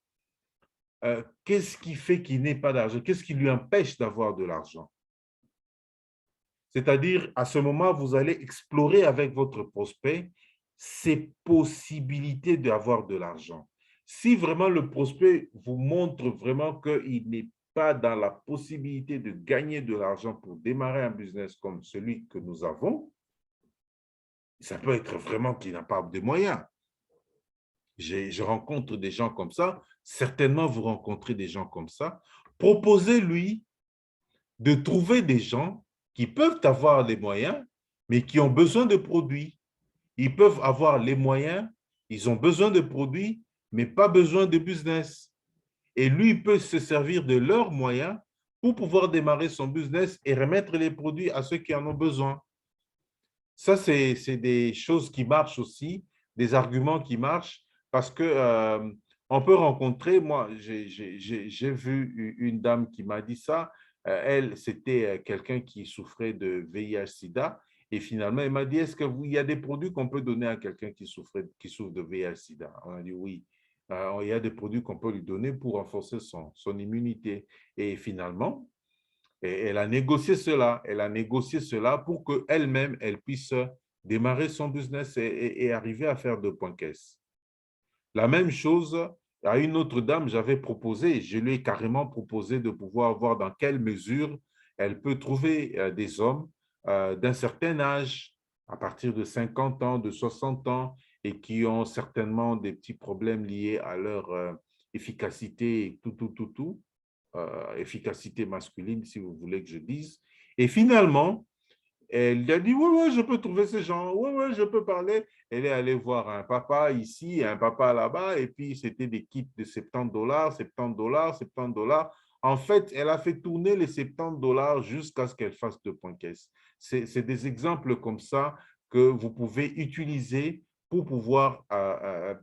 qu'est-ce qui fait qu'il n'ait pas d'argent? Qu'est-ce qui lui empêche d'avoir de l'argent? C'est-à-dire, à ce moment, vous allez explorer avec votre prospect ses possibilités d'avoir de l'argent. Si vraiment le prospect vous montre vraiment qu'il n'est pas dans la possibilité de gagner de l'argent pour démarrer un business comme celui que nous avons, ça peut être vraiment qu'il n'a pas de moyens. Je rencontre des gens comme ça, certainement vous rencontrez des gens comme ça. Proposez-lui de trouver des gens qui peuvent avoir les moyens, mais qui ont besoin de produits. Ils peuvent avoir les moyens, ils ont besoin de produits, mais pas besoin de business. Et lui, il peut se servir de leurs moyens pour pouvoir démarrer son business et remettre les produits à ceux qui en ont besoin. Ça, c'est des choses qui marchent aussi, des arguments qui marchent, parce que on peut rencontrer, moi, j'ai vu une dame qui m'a dit ça, elle, c'était quelqu'un qui souffrait de VIH-Sida, et finalement, elle m'a dit, est-ce qu'il y a des produits qu'on peut donner à quelqu'un qui souffre de VIH-Sida? On a dit oui. Il y a des produits qu'on peut lui donner pour renforcer son immunité. Et finalement, et elle a négocié cela. Elle a négocié cela pour qu'elle-même, elle puisse démarrer son business et arriver à faire 2 points caisse. La même chose à une autre dame, j'avais proposé, je lui ai carrément proposé de pouvoir voir dans quelle mesure elle peut trouver des hommes d'un certain âge, à partir de 50 ans, de 60 ans, et qui ont certainement des petits problèmes liés à leur efficacité, efficacité masculine, si vous voulez que je dise. Et finalement, elle a dit, oui, oui, je peux trouver ces gens, oui, oui, je peux parler. Elle est allée voir un papa ici, un papa là-bas, et puis c'était des kits de 70 dollars, 70 dollars, 70 dollars. En fait, elle a fait tourner les 70 dollars jusqu'à ce qu'elle fasse 2 points caisse. C'est des exemples comme ça que vous pouvez utiliser pour pouvoir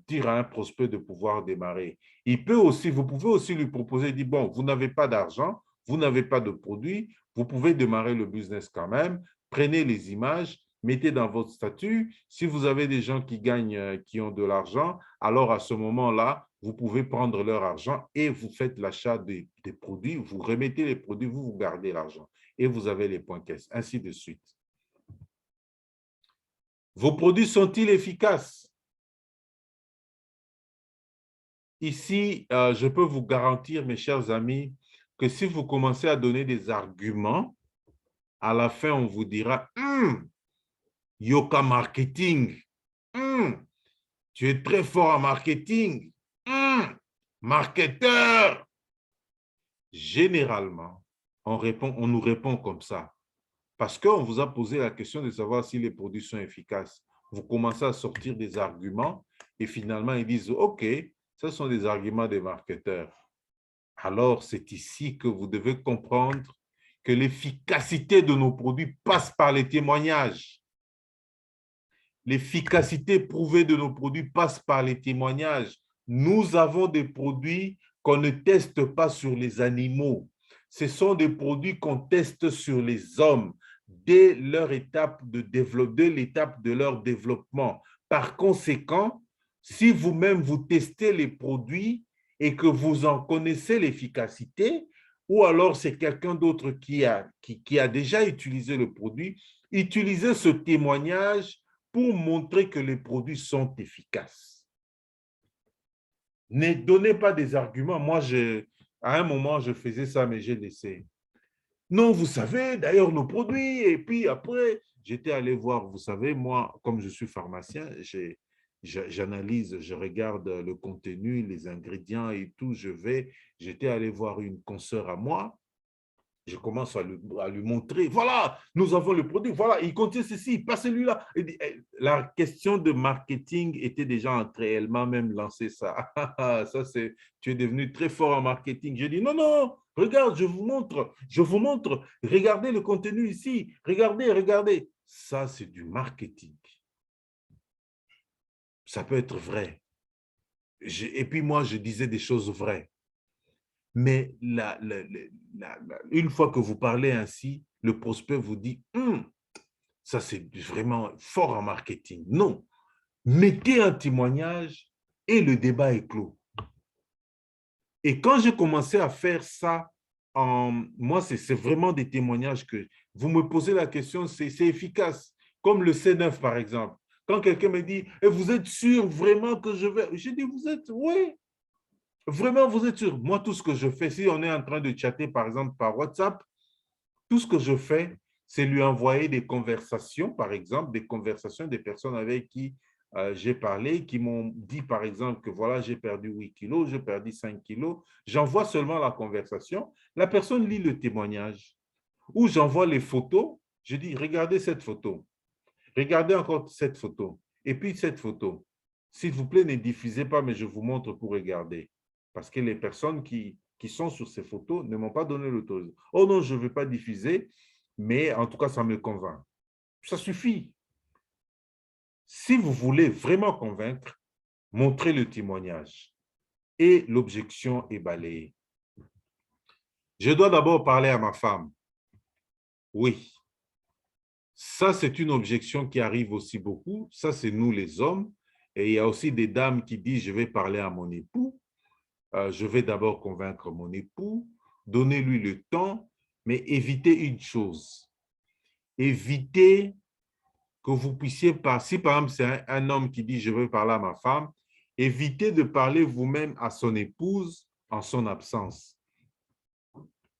dire à un prospect de pouvoir démarrer. Vous pouvez aussi lui proposer, dire, bon, vous n'avez pas d'argent, vous n'avez pas de produit, vous pouvez démarrer le business quand même. Prenez les images, mettez dans votre statut. Si vous avez des gens qui gagnent, qui ont de l'argent, alors à ce moment-là, vous pouvez prendre leur argent et vous faites l'achat des produits, vous remettez les produits, vous gardez l'argent et vous avez les points caisse, ainsi de suite. Vos produits sont-ils efficaces? Ici, je peux vous garantir, mes chers amis, que si vous commencez à donner des arguments, à la fin, on vous dira Yoka Marketing, tu es très fort en marketing, marketeur. Généralement, on nous répond comme ça parce qu'on vous a posé la question de savoir si les produits sont efficaces. Vous commencez à sortir des arguments et finalement, ils disent, OK, ce sont des arguments des marketeurs. Alors, c'est ici que vous devez comprendre que l'efficacité de nos produits passe par les témoignages. L'efficacité prouvée de nos produits passe par les témoignages. Nous avons des produits qu'on ne teste pas sur les animaux. Ce sont des produits qu'on teste sur les hommes dès leur étape de développement, dès l'étape de leur développement. Par conséquent, si vous-même vous testez les produits et que vous en connaissez l'efficacité, ou alors c'est quelqu'un d'autre qui a déjà utilisé le produit, utilisez ce témoignage pour montrer que les produits sont efficaces. Ne donnez pas des arguments. Moi, à un moment, je faisais ça, mais j'ai laissé. Non, vous savez, d'ailleurs, nos produits, et puis après, j'étais allé voir, vous savez, moi, comme je suis pharmacien, j'analyse, je regarde le contenu, les ingrédients et tout, j'étais allé voir une consoeur à moi, je commence à lui montrer, voilà, nous avons le produit, voilà, il contient ceci, pas celui-là. La question de marketing était déjà entrée, elle m'a même lancé ça. Ça, c'est, tu es devenu très fort en marketing. Je dis, non, non, regarde, je vous montre, regardez le contenu ici, regardez, regardez. Ça, c'est du marketing. Ça peut être vrai. Et puis moi, je disais des choses vraies. Mais une fois que vous parlez ainsi, le prospect vous dit, ça c'est vraiment fort en marketing. Non, mettez un témoignage et le débat est clos. Et quand j'ai commencé à faire ça, moi, c'est vraiment des témoignages que vous me posez la question, c'est efficace. Comme le C9, par exemple. Quand quelqu'un me dit, vous êtes sûr vraiment que je vais… J'ai dit, vous êtes, oui. Vraiment, vous êtes sûr? Moi, tout ce que je fais, si on est en train de chatter, par exemple, par WhatsApp, tout ce que je fais, c'est lui envoyer des conversations, par exemple, des conversations des personnes avec qui j'ai parlé, qui m'ont dit, par exemple, que voilà, j'ai perdu 8 kilos, j'ai perdu 5 kilos. J'envoie seulement la conversation. La personne lit le témoignage. Ou j'envoie les photos. Je dis, regardez cette photo. Regardez encore cette photo. Et puis cette photo. S'il vous plaît, ne diffusez pas, mais je vous montre pour regarder. Parce que les personnes qui sont sur ces photos ne m'ont pas donné l'autorisation. Oh non, je ne vais pas diffuser, mais en tout cas, ça me convainc. Ça suffit. Si vous voulez vraiment convaincre, montrez le témoignage. Et l'objection est balayée. Je dois d'abord parler à ma femme. Oui. Ça, c'est une objection qui arrive aussi beaucoup. Ça, c'est nous les hommes. Et il y a aussi des dames qui disent, je vais parler à mon époux. Je vais d'abord convaincre mon époux, donner-lui le temps, mais évitez une chose. Évitez que vous puissiez, si par exemple c'est un homme qui dit, je veux parler à ma femme, évitez de parler vous-même à son épouse en son absence.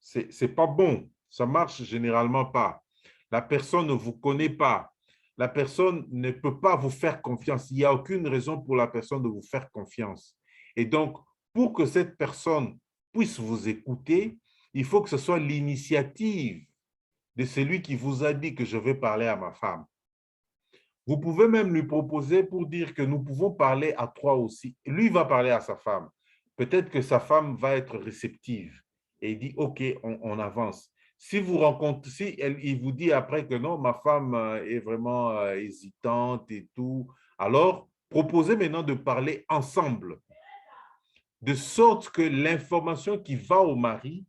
C'est pas bon. Ça marche généralement pas. La personne ne vous connaît pas. la personne ne peut pas vous faire confiance. Il n'y a aucune raison pour la personne de vous faire confiance. Et donc, pour que cette personne puisse vous écouter, il faut que ce soit l'initiative de celui qui vous a dit que je vais parler à ma femme. Vous pouvez même lui proposer pour dire que nous pouvons parler à trois aussi. Lui va parler à sa femme. Peut-être que sa femme va être réceptive et il dit, OK, on avance. Si vous rencontrez, si il vous dit après que non, ma femme est vraiment hésitante et tout, alors proposez maintenant de parler ensemble, de sorte que l'information qui va au mari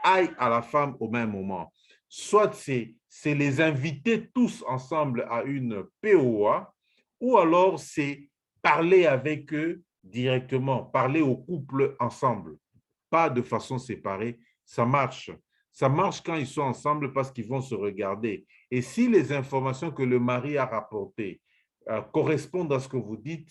aille à la femme au même moment. Soit c'est les inviter tous ensemble à une POA, ou alors c'est parler avec eux directement, parler au couple ensemble, pas de façon séparée. Ça marche. Ça marche quand ils sont ensemble parce qu'ils vont se regarder. Et si les informations que le mari a rapportées correspondent à ce que vous dites,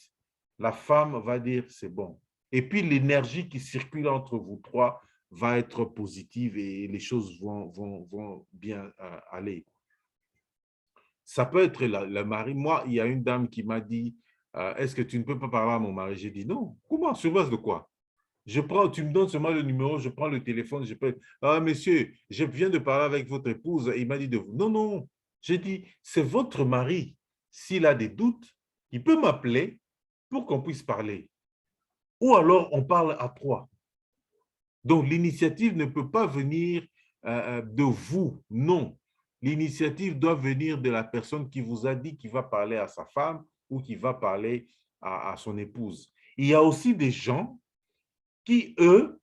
la femme va dire c'est bon. Et puis l'énergie qui circule entre vous trois va être positive et les choses vont bien aller. Ça peut être le mari. Moi, il y a une dame qui m'a dit, est-ce que tu ne peux pas parler à mon mari? J'ai dit non. Comment? Sur base de quoi? Je prends, tu me donnes seulement le numéro, je prends le téléphone, je peux. Ah, monsieur, je viens de parler avec votre épouse. Il m'a dit de vous. Non, non. J'ai dit, c'est votre mari. S'il a des doutes, il peut m'appeler pour qu'on puisse parler. Ou alors, on parle à trois. Donc, l'initiative ne peut pas venir de vous, non. L'initiative doit venir de la personne qui vous a dit qu'il va parler à sa femme ou qui va parler à son épouse. Il y a aussi des gens qui, eux,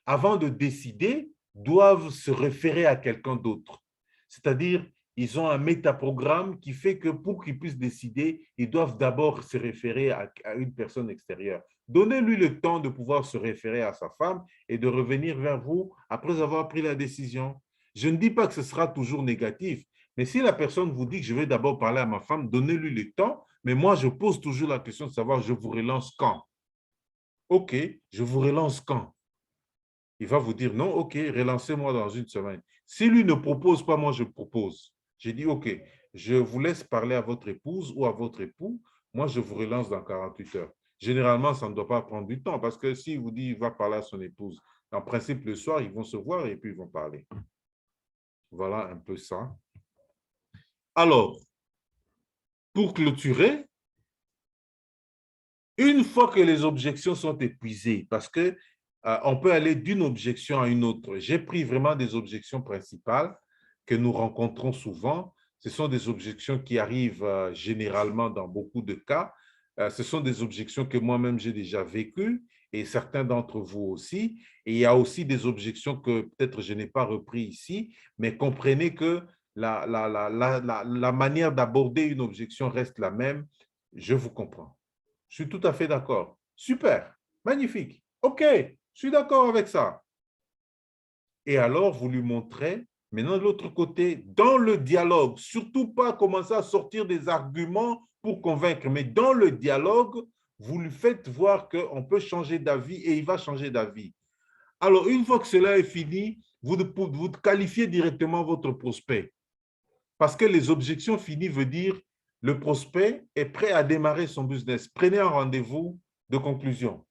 avant de décider, doivent se référer à quelqu'un d'autre. C'est-à-dire, ils ont un métaprogramme qui fait que pour qu'ils puissent décider, ils doivent d'abord se référer à une personne extérieure. Donnez-lui le temps de pouvoir se référer à sa femme et de revenir vers vous après avoir pris la décision. Je ne dis pas que ce sera toujours négatif, mais si la personne vous dit que je vais d'abord parler à ma femme, donnez-lui le temps, mais moi, je pose toujours la question de savoir, je vous relance quand? OK, je vous relance quand? Il va vous dire non, OK, relancez-moi dans une semaine. Si lui ne propose pas, moi je propose. J'ai dit OK, je vous laisse parler à votre épouse ou à votre époux. Moi, je vous relance dans 48 heures. Généralement, ça ne doit pas prendre du temps parce que s'il vous dit qu'il va parler à son épouse, en principe, le soir, ils vont se voir et puis ils vont parler. Voilà un peu ça. Alors, pour clôturer, une fois que les objections sont épuisées, parce que on peut aller d'une objection à une autre. J'ai pris vraiment des objections principales que nous rencontrons souvent. Ce sont des objections qui arrivent généralement dans beaucoup de cas. Ce sont des objections que moi-même j'ai déjà vécues et certains d'entre vous aussi. Et il y a aussi des objections que peut-être je n'ai pas repris ici, mais comprenez que la manière d'aborder une objection reste la même. Je vous comprends. Je suis tout à fait d'accord. Super, magnifique. OK, je suis d'accord avec ça. Et alors, vous lui montrez, maintenant de l'autre côté, dans le dialogue, surtout pas commencer à sortir des arguments pour convaincre, mais dans le dialogue, vous lui faites voir qu'on peut changer d'avis et il va changer d'avis. Alors, une fois que cela est fini, vous qualifiez directement votre prospect. Parce que les objections finies veut dire le prospect est prêt à démarrer son business. Prenez un rendez-vous de conclusion.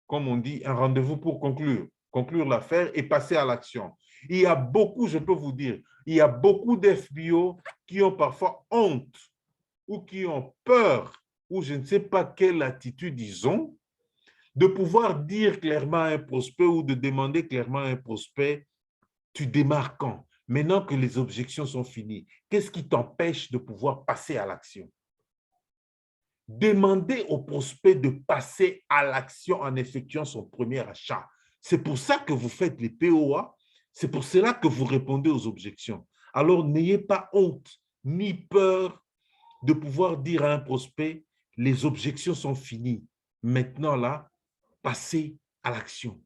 Comme on dit, un rendez-vous pour conclure l'affaire et passer à l'action. Il y a beaucoup, je peux vous dire, il y a beaucoup d'FBO qui ont parfois honte ou qui ont peur ou je ne sais pas quelle attitude ils ont de pouvoir dire clairement à un prospect ou de demander clairement à un prospect, tu démarres quand? Maintenant que les objections sont finies, qu'est-ce qui t'empêche de pouvoir passer à l'action? Demandez au prospect de passer à l'action en effectuant son premier achat. C'est pour ça que vous faites les POA, c'est pour cela que vous répondez aux objections. Alors, n'ayez pas honte ni peur de pouvoir dire à un prospect, les objections sont finies. Maintenant, là, passez à l'action.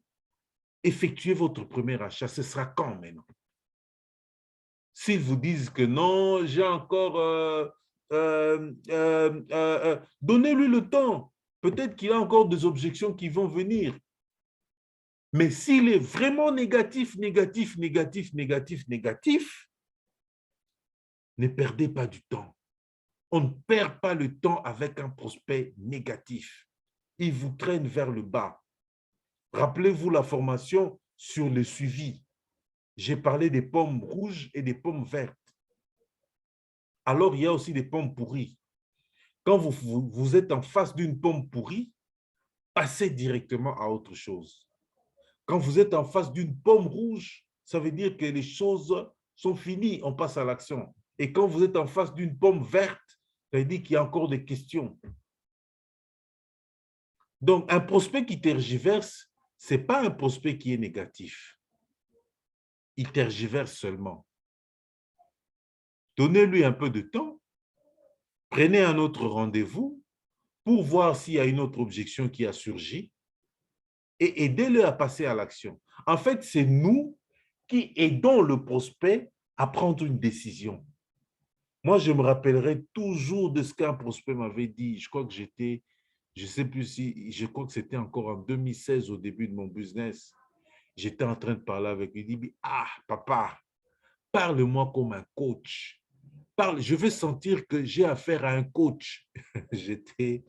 Effectuez votre premier achat. Ce sera quand maintenant? S'ils vous disent que non, j'ai encore... donnez-lui le temps. Peut-être qu'il a encore des objections qui vont venir. Mais s'il est vraiment négatif, négatif, négatif, négatif, négatif, ne perdez pas du temps. On ne perd pas le temps avec un prospect négatif. Il vous traîne vers le bas. Rappelez-vous la formation sur le suivi. J'ai parlé des pommes rouges et des pommes vertes. Alors, il y a aussi des pommes pourries. Quand vous êtes en face d'une pomme pourrie, passez directement à autre chose. Quand vous êtes en face d'une pomme rouge, ça veut dire que les choses sont finies, on passe à l'action. Et quand vous êtes en face d'une pomme verte, ça veut dire qu'il y a encore des questions. Donc, un prospect qui tergiverse, ce n'est pas un prospect qui est négatif. Il tergiverse seulement. Donnez-lui un peu de temps, prenez un autre rendez-vous pour voir s'il y a une autre objection qui a surgi et aidez-le à passer à l'action. En fait, c'est nous qui aidons le prospect à prendre une décision. Moi, je me rappellerai toujours de ce qu'un prospect m'avait dit. Je crois que j'étais, je ne sais plus si, je crois que c'était encore en 2016 au début de mon business. J'étais en train de parler avec lui. Il dit, ah, papa, parle-moi comme un coach. Parle, je veux sentir que j'ai affaire à un coach. J'étais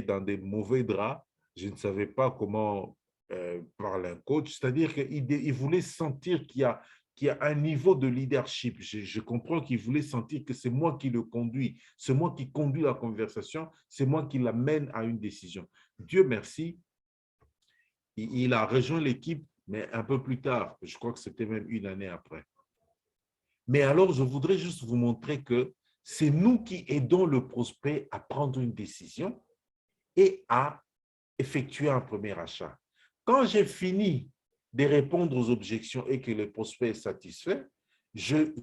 dans des mauvais draps. Je ne savais pas comment parler un coach. C'est-à-dire qu'il voulait sentir qu'il y a un niveau de leadership. Je comprends qu'il voulait sentir que c'est moi qui le conduis. C'est moi qui conduis la conversation. C'est moi qui l'amène à une décision. Dieu merci, il a rejoint l'équipe, mais un peu plus tard. Je crois que c'était même une année après. Mais alors, je voudrais juste vous montrer que c'est nous qui aidons le prospect à prendre une décision et à effectuer un premier achat. Quand j'ai fini de répondre aux objections et que le prospect est satisfait, je